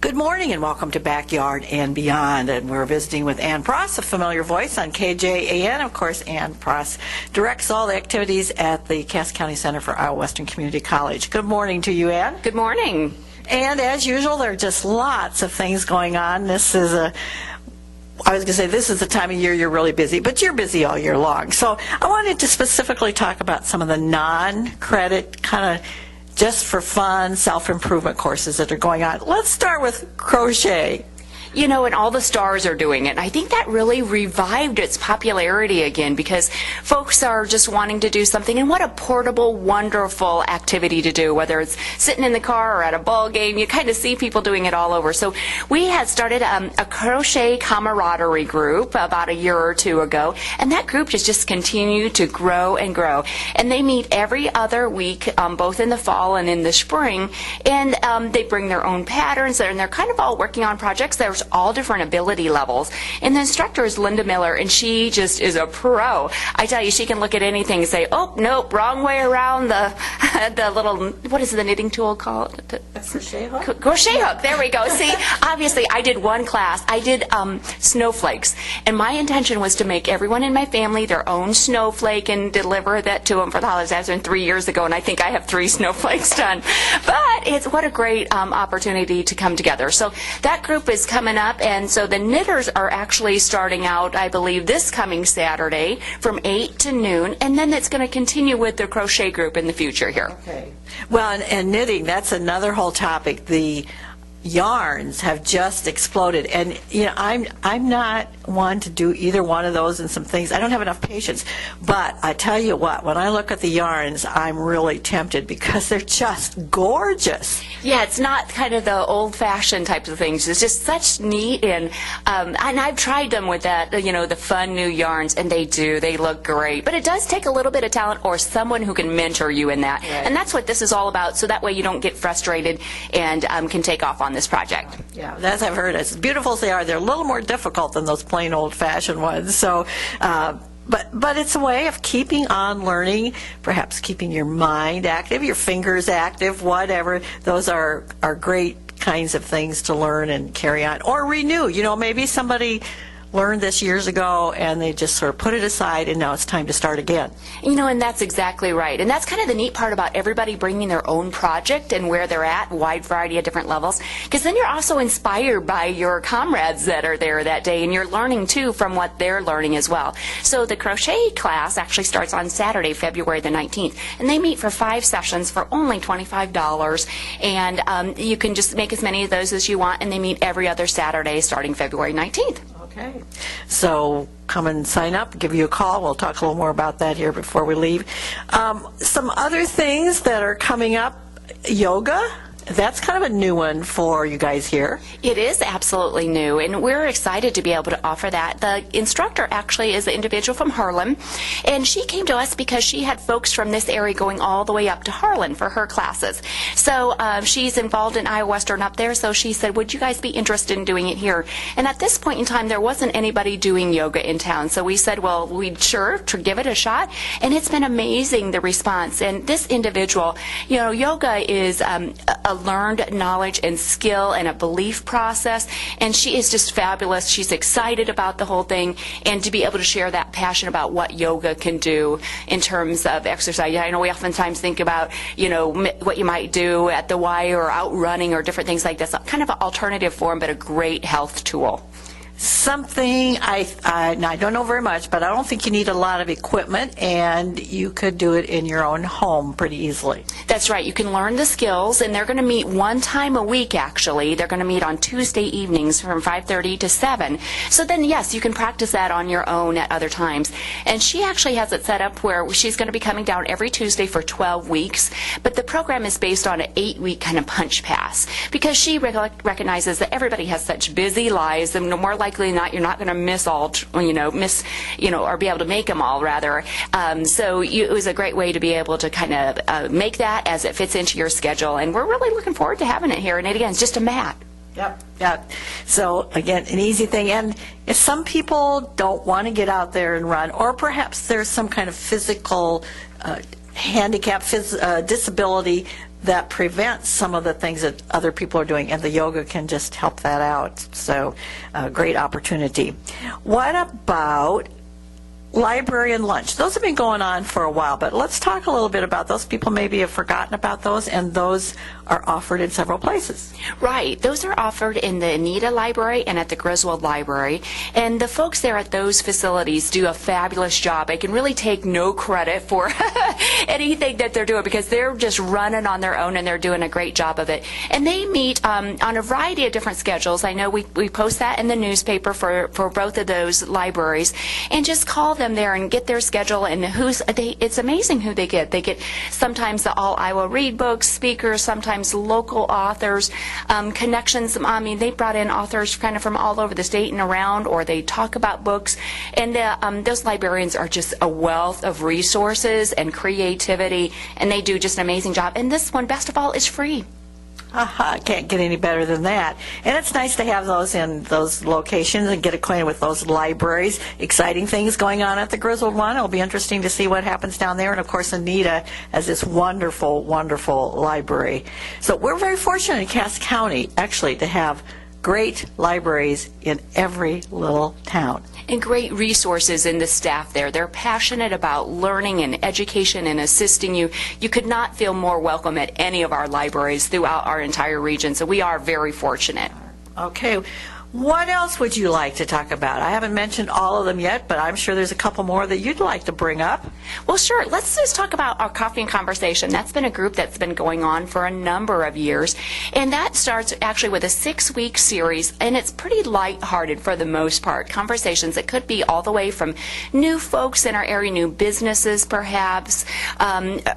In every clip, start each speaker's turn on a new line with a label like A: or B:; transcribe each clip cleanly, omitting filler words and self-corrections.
A: Good morning and welcome to Backyard and Beyond. And we're visiting with Ann Pross, a familiar voice on KJAN. Of course, Ann Pross directs all the activities at the Cass County Center for Iowa Western Community College. Good morning to you, Ann.
B: Good morning.
A: And as usual, there are just lots of things going on. This is the time of year you're really busy, but you're busy all year long. So I wanted to specifically talk about some of the non-credit kind of just for fun, self-improvement courses that are going on. Let's start with crochet.
B: You know, and all the stars are doing it. And I think that really revived its popularity again because folks are just wanting to do something. And what a portable, wonderful activity to do, whether it's sitting in the car or at a ball game. You kind of see people doing it all over. So we had started a crochet camaraderie group about a year or two ago. And that group has just continued to grow and grow. And they meet every other week, both in the fall and in the spring. And they bring their own patterns. And they're kind of all working on projects. There's all different ability levels. And the instructor is Linda Miller, and she just is a pro. I tell you, she can look at anything and say, oh, nope, wrong way around the little, what is the knitting tool called?
A: A crochet hook?
B: Crochet hook, there we go. See, obviously, I did one class. I did snowflakes, and my intention was to make everyone in my family their own snowflake and deliver that to them for the holidays. That was been 3 years ago, and I think I have 3 snowflakes done. But it's what a great opportunity to come together. So that group is coming up, and so the knitters are actually starting out, I believe, this coming Saturday from 8 to noon, and then it's going to continue with the crochet group in the future here.
A: Okay. Well, and knitting, that's another whole topic. The yarns have just exploded, and you know, I'm not one to do either one of those, and some things I don't have enough patience. But I tell you what, when I look at the yarns, I'm really tempted because they're just gorgeous.
B: Yeah, it's not kind of the old-fashioned types of things. It's just such neat, and I've tried them with that, you know, the fun new yarns, and they look great. But it does take a little bit of talent or someone who can mentor you in that,
A: right.
B: And that's what this is all about. So that way you don't get frustrated and can take off on this project.
A: Yeah, as I've heard, as beautiful as they are, they're a little more difficult than those plain old-fashioned ones. So, but it's a way of keeping on learning, perhaps keeping your mind active, your fingers active, whatever. Those are great kinds of things to learn and carry on or renew. You know, maybe somebody learned this years ago and they just sort of put it aside and now it's time to start again.
B: You know, and that's exactly right. And that's kind of the neat part about everybody bringing their own project and where they're at, a wide variety of different levels, because then you're also inspired by your comrades that are there that day, and you're learning too from what they're learning as well. So the crochet class actually starts on Saturday, February the 19th, and they meet for 5 sessions for only $25, and you can just make as many of those as you want, and they meet every other Saturday starting February 19th.
A: Okay. So come and sign up, give you a call. We'll talk a little more about that here before we leave. Some other things that are coming up, yoga. That's kind of a new one for you guys here.
B: It is absolutely new, and we're excited to be able to offer that. The instructor actually is an individual from Harlan, and she came to us because she had folks from this area going all the way up to Harlan for her classes. So she's involved in Iowa Western up there, so she said, would you guys be interested in doing it here? And at this point in time, there wasn't anybody doing yoga in town, so we said, well, we'd sure to give it a shot, and it's been amazing, the response. And this individual, you know, yoga is a learned knowledge and skill and a belief process, and she is just fabulous. She's excited about the whole thing, and to be able to share that passion about what yoga can do in terms of exercise. I know we oftentimes think about, you know, what you might do at the Y or out running or different things like this, kind of an alternative form, but a great health tool.
A: Something I don't know very much, but I don't think you need a lot of equipment, and you could do it in your own home pretty easily.
B: That's right. You can learn the skills, and they're going to meet one time a week, actually. They're going to meet on Tuesday evenings from 5:30 to 7. So then, yes, you can practice that on your own at other times. And she actually has it set up where she's going to be coming down every Tuesday for 12 weeks, but the program is based on an 8-week kind of punch pass, because she recognizes that everybody has such busy lives, and more likely than not, you're not going to miss, or be able to make them all, rather. So it was a great way to be able to kind of make that as it fits into your schedule, and we're really looking forward to having it here. And again, it's just a mat.
A: Yep. So again, an easy thing. And if some people don't want to get out there and run, or perhaps there's some kind of physical handicap, disability, that prevents some of the things that other people are doing, and the yoga can just help that out. So, great opportunity. What about library and lunch? Those have been going on for a while, but let's talk a little bit about those. People maybe have forgotten about those, and those are offered in several places.
B: Right. Those are offered in the Anita Library and at the Griswold Library. And the folks there at those facilities do a fabulous job. I can really take no credit for anything that they're doing because they're just running on their own and they're doing a great job of it. And they meet on a variety of different schedules. I know we post that in the newspaper for both of those libraries. And just call them there and get their schedule. And it's amazing who they get. They get sometimes the All Iowa Read Books speakers, sometimes local authors, connections. I mean, they brought in authors kind of from all over the state and around, or they talk about books. And those librarians are just a wealth of resources and creativity, and they do just an amazing job. And this one, best of all, is free.
A: Can't get any better than that. And it's nice to have those in those locations and get acquainted with those libraries. Exciting things going on at the Griswold one. It'll be interesting to see what happens down there. And of course, Anita has this wonderful, wonderful library. So we're very fortunate in Cass County, actually, to have great libraries in every little town.
B: And great resources in the staff there. They're passionate about learning and education and assisting you. You could not feel more welcome at any of our libraries throughout our entire region, so we are very fortunate.
A: Okay. What else would you like to talk about? I haven't mentioned all of them yet, but I'm sure there's a couple more that you'd like to bring up.
B: Well, sure. Let's just talk about our Coffee and Conversation. That's been a group that's been going on for a number of years, and that starts actually with a 6-week series, and it's pretty lighthearted for the most part. Conversations that could be all the way from new folks in our area, new businesses perhaps,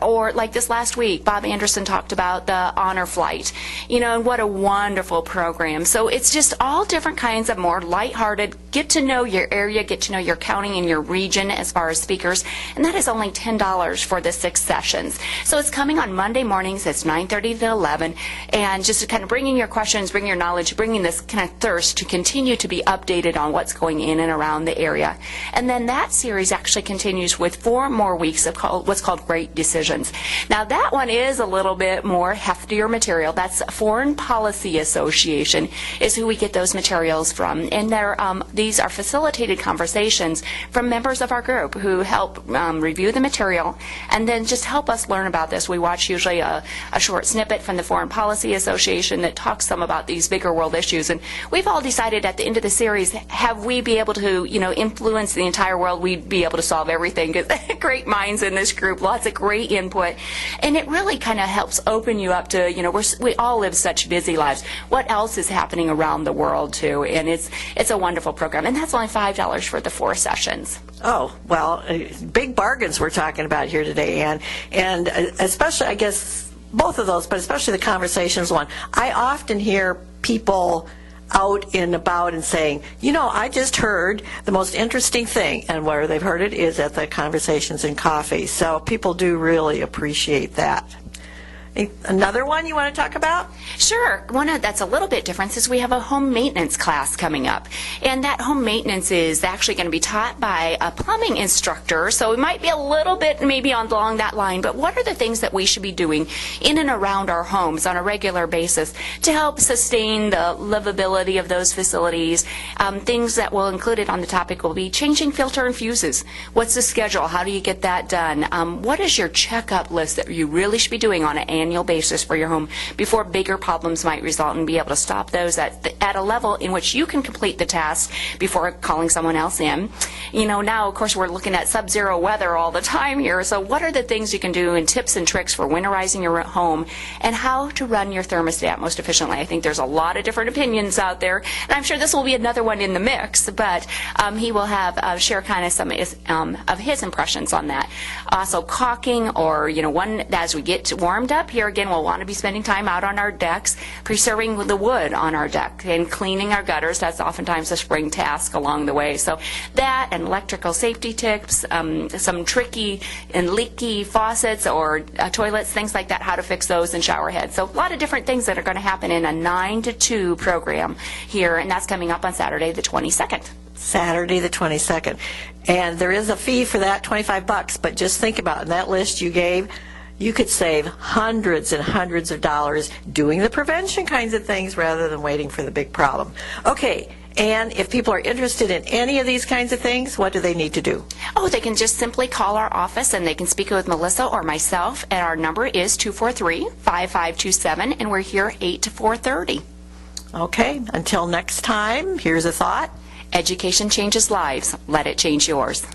B: or like this last week, Bob Anderson talked about the Honor Flight, and what a wonderful program. So it's just all different kinds of more lighthearted, get to know your area, get to know your county and your region as far as speakers, and that is only $10 for the 6 sessions. So it's coming on Monday mornings. It's 9:30 to 11, and just kind of bringing your questions, bringing your knowledge, bringing this kind of thirst to continue to be updated on what's going in and around the area. And then that series actually continues with 4 more weeks of what's called Great Decisions. Now that one is a little bit more heftier material. That's Foreign Policy Association is who we get those materials from, and these are facilitated conversations from members of our group who help review the material and then just help us learn about this. We watch usually a short snippet from the Foreign Policy Association that talks some about these bigger world issues, and we've all decided at the end of the series, have we be able to influence the entire world, we'd be able to solve everything, because great minds in this group, lots of great input, and it really kind of helps open you up to, we all live such busy lives. What else is happening around the world too? And it's a wonderful program, and that's only $5 for the 4 sessions.
A: Oh, well, big bargains we're talking about here today, Ann. And especially, I guess, both of those, but especially the Conversations one. I often hear people out and about and saying, I just heard the most interesting thing, and where they've heard it is at the Conversations and Coffee. So people do really appreciate that. Another one you want to talk about?
B: Sure. One that's a little bit different is we have a home maintenance class coming up. And that home maintenance is actually going to be taught by a plumbing instructor. So it might be a little bit maybe along that line. But what are the things that we should be doing in and around our homes on a regular basis to help sustain the livability of those facilities? Things that will include it on the topic will be changing filter and fuses. What's the schedule? How do you get that done? What is your checkup list that you really should be doing on an annual basis for your home before bigger problems might result, and be able to stop those at a level in which you can complete the task before calling someone else in. Now, of course, we're looking at sub-zero weather all the time here, so what are the things you can do and tips and tricks for winterizing your home and how to run your thermostat most efficiently? I think there's a lot of different opinions out there, and I'm sure this will be another one in the mix, but he will have share kind of some of his impressions on that. Also, caulking, or, one as we get warmed up, here again, we'll want to be spending time out on our decks, preserving the wood on our deck, and cleaning our gutters. That's oftentimes a spring task along the way. So that and electrical safety tips, some tricky and leaky faucets or toilets, things like that, how to fix those, and shower heads. So a lot of different things that are going to happen in a 9 to 2 program here, and that's coming up on Saturday the 22nd.
A: Saturday the 22nd. And there is a fee for that, $25, but just think about it. In that list you gave, you could save hundreds and hundreds of dollars doing the prevention kinds of things rather than waiting for the big problem. Okay, and if people are interested in any of these kinds of things, what do they need to do?
B: Oh, they can just simply call our office and they can speak with Melissa or myself, and our number is 243-5527, and we're here 8 to 4:30.
A: Okay, until next time, here's a thought.
B: Education changes lives. Let it change yours.